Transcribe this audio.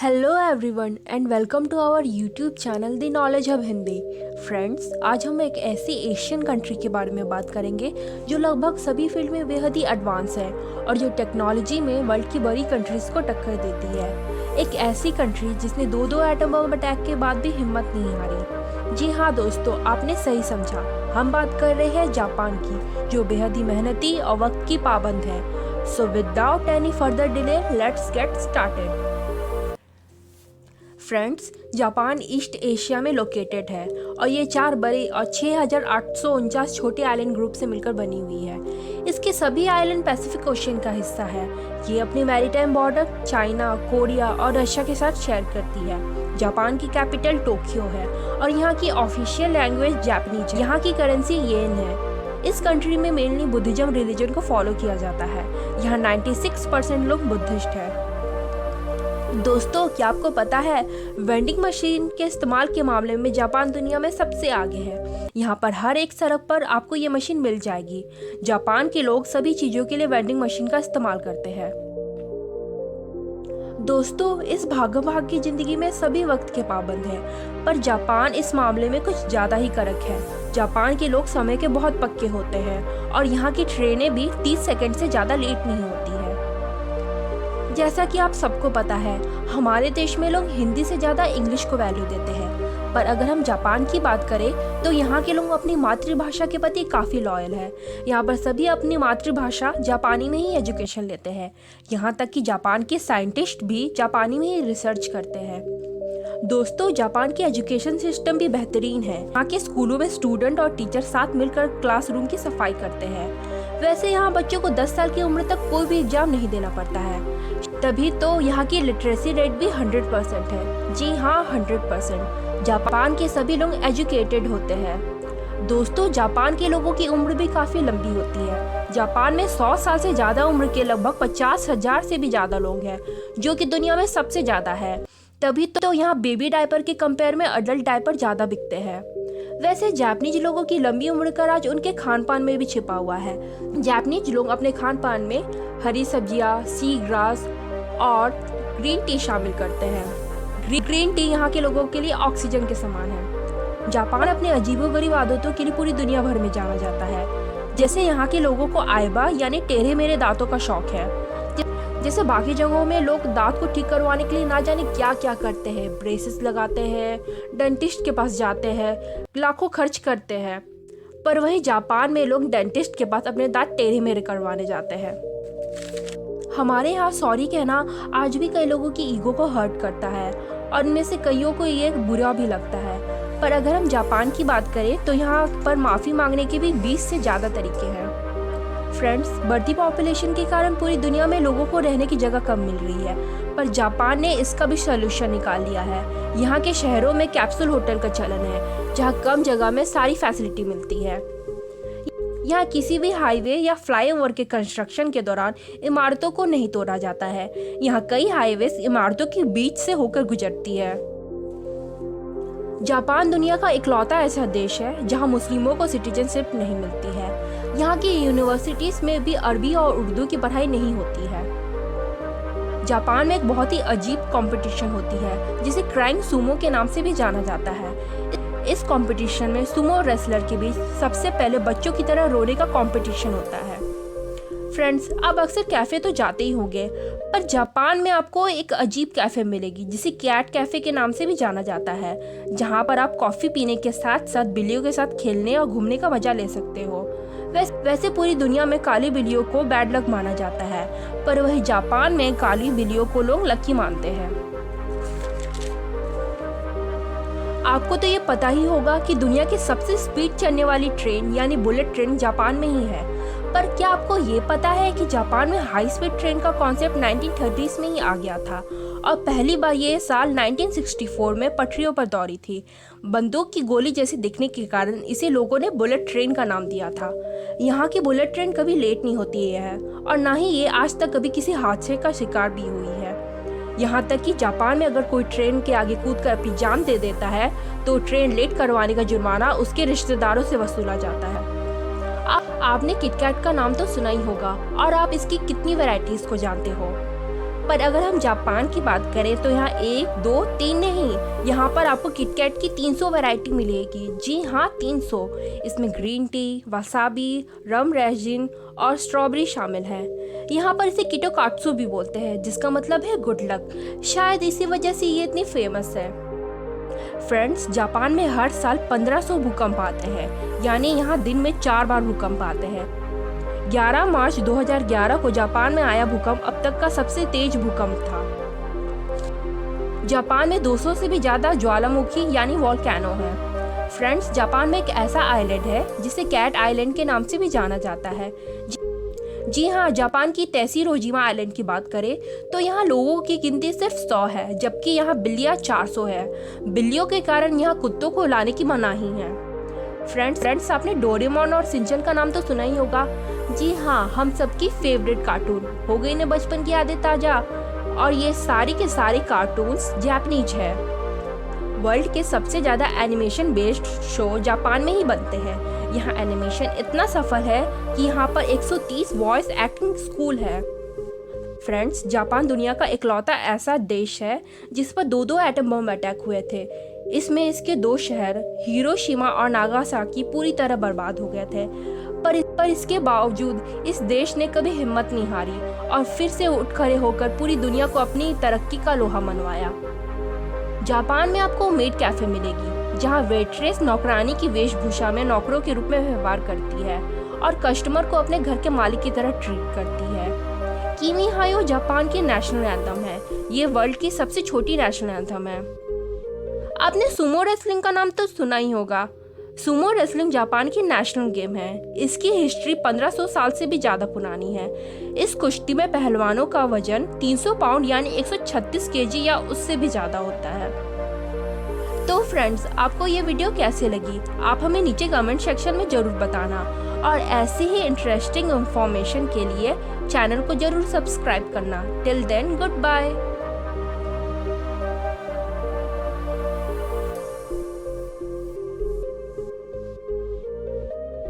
Hello everyone and welcome to our YouTube channel the knowledge hub Hindi. Friends, आज हम एक ऐसी एशियन कंट्री के बारे में बात करेंगे जो लगभग सभी फील्ड में बेहद ही एडवांस है और जो टेक्नोलॉजी में वर्ल्ड की बड़ी कंट्रीज को टक्कर देती है। एक ऐसी कंट्री जिसने दो एटम बम अटैक के बाद भी हिम्मत नहीं हारी। जी हाँ दोस्तों, आपने सही समझा, हम बात कर रहे हैं जापान की, जो बेहद ही मेहनती और वक्त की पाबंद है। So without any further delay let's get started. Friends, Japan east Asia में लोकेटेड है और ये 4 बड़े और 6,849 छोटे आइलैंड ग्रुप से मिलकर बनी हुई है। इसके सभी आइलैंड पैसिफिक ओशियन का हिस्सा है। ये अपनी मैरीटाइम बॉर्डर चाइना, कोरिया और रशिया के साथ शेयर करती है। जापान की कैपिटल टोक्यो है और यहाँ की ऑफिशियल लैंग्वेज जापानीज है। यहाँ की करेंसी येन है। इस कंट्री में मेनली बुद्धिज्म रिलीजन को फॉलो किया जाता है। यहाँ 96% लोग बुद्धिस्ट है। दोस्तों, क्या आपको पता है वेंडिंग मशीन के इस्तेमाल के मामले में जापान दुनिया में सबसे आगे है। यहाँ पर हर एक सड़क पर आपको ये मशीन मिल जाएगी। जापान के लोग सभी चीजों के लिए वेंडिंग मशीन का इस्तेमाल करते हैं। दोस्तों, इस भागम भाग की जिंदगी में सभी वक्त के पाबंद हैं, पर जापान इस मामले में कुछ ज्यादा ही कड़क है। जापान के लोग समय के बहुत पक्के होते हैं और यहाँ की ट्रेनें भी 30 सेकंड से ज्यादा लेट नहीं होती है। जैसा कि आप सबको पता है, हमारे देश में लोग हिंदी से ज़्यादा इंग्लिश को वैल्यू देते हैं, पर अगर हम जापान की बात करें तो यहाँ के लोग अपनी मातृभाषा के प्रति काफ़ी लॉयल है। यहाँ पर सभी अपनी मातृभाषा जापानी में ही एजुकेशन लेते हैं। यहाँ तक कि जापान के साइंटिस्ट भी जापानी में ही रिसर्च करते हैं। दोस्तों, जापान की एजुकेशन सिस्टम भी बेहतरीन है। यहाँ के स्कूलों में स्टूडेंट और टीचर साथ मिलकर क्लासरूम की सफाई करते हैं। वैसे यहाँ बच्चों को 10 साल की उम्र तक कोई भी एग्जाम नहीं देना पड़ता है। तभी तो यहाँ की लिटरेसी रेट भी 100% है। जी हाँ, 100%। जापान के सभी लोग एजुकेटेड होते हैं। दोस्तों, जापान के लोगों की उम्र भी काफ़ी लंबी होती है। जापान में 100 साल से ज़्यादा उम्र के लगभग 50,000 से भी ज़्यादा लोग हैं, जो कि दुनिया में सबसे ज़्यादा है। तभी तो यहाँ बेबी डायपर के कंपेयर में अडल्ट डायपर ज़्यादा बिकते हैं। वैसे जापानीज लोगों की लंबी उम्र का राज उनके खान पान में भी छिपा हुआ है। जापानीज लोग अपने खान पान में हरी सब्जियाँ, सी ग्रास और ग्रीन टी शामिल करते हैं। ग्रीन टी यहाँ के लोगों के लिए ऑक्सीजन के समान है। जापान अपने अजीबोगरीब आदतों के लिए पूरी दुनिया भर में जाना जाता है। जैसे यहाँ के लोगों को आइबा यानी टेढ़े मेढ़े दांतों का शौक है। जैसे बाकी जगहों में लोग दांत को ठीक करवाने के लिए ना जाने क्या क्या करते हैं, ब्रेसेस लगाते हैं, डेंटिस्ट के पास जाते हैं, लाखों खर्च करते हैं, पर वहीं जापान में लोग डेंटिस्ट के पास अपने दांत टेढ़े मेढ़े करवाने जाते हैं। हमारे यहाँ सॉरी कहना आज भी कई लोगों की ईगो को हर्ट करता है और इनमें से कईयों को ये बुरा भी लगता है। पर अगर हम जापान की बात करें तो यहाँ पर माफ़ी मांगने के भी 20 से ज़्यादा तरीके हैं। फ्रेंड्स, बढ़ती पॉपुलेशन के कारण पूरी दुनिया में लोगों को रहने की जगह कम मिल रही है, पर जापान ने इसका भी सलूशन निकाल लिया है। यहाँ के शहरों में कैप्सूल होटल का चलन है, जहाँ कम जगह में सारी फैसिलिटी मिलती है। यहाँ किसी भी हाईवे या फ्लाईओवर के कंस्ट्रक्शन के दौरान इमारतों को नहीं तोड़ा जाता है। यहाँ कई हाईवेज इमारतों के बीच से होकर गुजरती है। जापान दुनिया का इकलौता ऐसा देश है जहाँ मुस्लिमों को सिटीजनशिप नहीं मिलती है। यहाँ की यूनिवर्सिटीज में भी अरबी और उर्दू की पढ़ाई नहीं होती है। जापान में एक बहुत ही अजीब कंपटीशन होती है जिसे क्राइंग सुमो के नाम से भी जाना जाता है। इस कंपटीशन में सुमो रेसलर के बीच सबसे पहले बच्चों की तरह रोने का कंपटीशन होता है। फ्रेंड्स, आप अक्सर कैफ़े तो जाते ही होंगे, पर जापान में आपको एक अजीब कैफ़े मिलेगी जिसे कैट कैफ़े के नाम से भी जाना जाता है, जहां पर आप कॉफ़ी पीने के साथ साथ बिल्लियों के साथ खेलने और घूमने का मजा ले सकते हो। वैसे पूरी दुनिया में काली बिल्लियों को बैड लक माना जाता है, पर वही जापान में काली बिल्लियों को लोग लकी मानते हैं। आपको तो ये पता ही होगा कि दुनिया की सबसे स्पीड चलने वाली ट्रेन यानी बुलेट ट्रेन जापान में ही है, पर क्या आपको ये पता है कि जापान में हाई स्पीड ट्रेन का कॉन्सेप्ट 1930s में ही आ गया था और पहली बार ये साल 1964 में पटरियों पर दौड़ी थी। बंदूक की गोली जैसे दिखने के कारण इसे लोगों ने बुलेट ट्रेन का नाम दिया था। यहाँ की बुलेट ट्रेन कभी लेट नहीं होती है और ना ही ये आज तक कभी किसी हादसे का शिकार भी हुई है। यहाँ तक कि जापान में अगर कोई ट्रेन के आगे कूदकर अपनी जान दे देता है तो ट्रेन लेट करवाने का जुर्माना उसके रिश्तेदारों से वसूला जाता है। आपने किटकैट का नाम तो सुना ही होगा और आप इसकी कितनी वैरायटीज को जानते हो, पर अगर हम जापान की बात करें तो यहाँ 1, 2, 3 नहीं, यहाँ पर आपको किटकैट की 300 वैरायटी मिलेगी। जी हाँ, 300। इसमें ग्रीन टी, वसाबी, रम रेजिन और स्ट्रॉबेरी शामिल है। यहाँ पर इसे किटोकात्सु भी बोलते हैं, जिसका मतलब है गुड लक। शायद इसी वजह से ये इतनी फेमस है। फ्रेंड्स, जापान में हर साल 1500 भूकंप आते हैं, यानी यहाँ दिन में 4 बार भूकंप आते हैं। 11 मार्च 2011 को जापान में आया भूकंप अब तक का सबसे तेज भूकंप था। जापान में 200 से भी ज्यादा ज्वालामुखी यानी वोल्केनो है। फ्रेंड्स, जापान में एक ऐसा आइलैंड है जिसे कैट आइलैंड के नाम से भी जाना जाता है। जी हाँ, जापान की तैसीरोजिमा आइलैंड की बात करें तो यहाँ लोगों की गिनती सिर्फ 100 है, जबकि यहाँ बिल्लियाँ 400 है। बिल्लियों के कारण यहाँ कुत्तों को लाने की मनाही है। फ्रेंड्स, आपने डोरेमोन और शिनचैन का नाम तो सुना ही होगा। जी हाँ, हम सबकी फेवरेट कार्टून। हो गई ना बचपन की यादें ताजा। और ये सारी के सारे कार्टून्स जापानीज है। वर्ल्ड के सबसे ज़्यादा एनिमेशन बेस्ड शो जापान में ही बनते हैं। यहाँ एनिमेशन इतना सफल है कि यहाँ पर 130 वॉइस एक्टिंग स्कूल है। फ्रेंड्स, जापान दुनिया का इकलौता ऐसा देश है जिस पर 2 एटम बम अटैक हुए थे। इसमें इसके 2 शहर हिरोशिमा और नागासाकी पूरी तरह बर्बाद हो गए थे। पर इसके बावजूद इस देश ने कभी हिम्मत नहीं हारी और फिर से उठ खड़े होकर पूरी दुनिया को अपनी तरक्की का लोहा मनवाया। जापान में आपको मेड कैफे मिलेगी, जहां वेट्रेस नौकरानी की वेशभूषा में नौकरों के रूप में व्यवहार करती है और कस्टमर को अपने घर के मालिक की तरह ट्रीट करती है। किमी हायो जापान की नेशनल एंथम है। ये वर्ल्ड की सबसे छोटी नेशनल एंथम है। आपने सुमो रेसलिंग का नाम तो सुना ही होगा। सुमो रेसलिंग जापान की नेशनल गेम है। इसकी हिस्ट्री 1500 साल से भी ज़्यादा पुरानी है। इस कुश्ती में पहलवानों का वजन 300 पाउंड यानी 136 केजी या उससे भी ज़्यादा होता है। तो फ्रेंड्स, आपको ये वीडियो कैसे लगी? आप हमें नीचे कमेंट सेक्शन में ज़रूर बताना और ऐसी ही इंटरेस्टिंग इंफॉर्मेशन के लिए चैनल को ज़रूर सब्सक्राइब करना। Till then, good bye.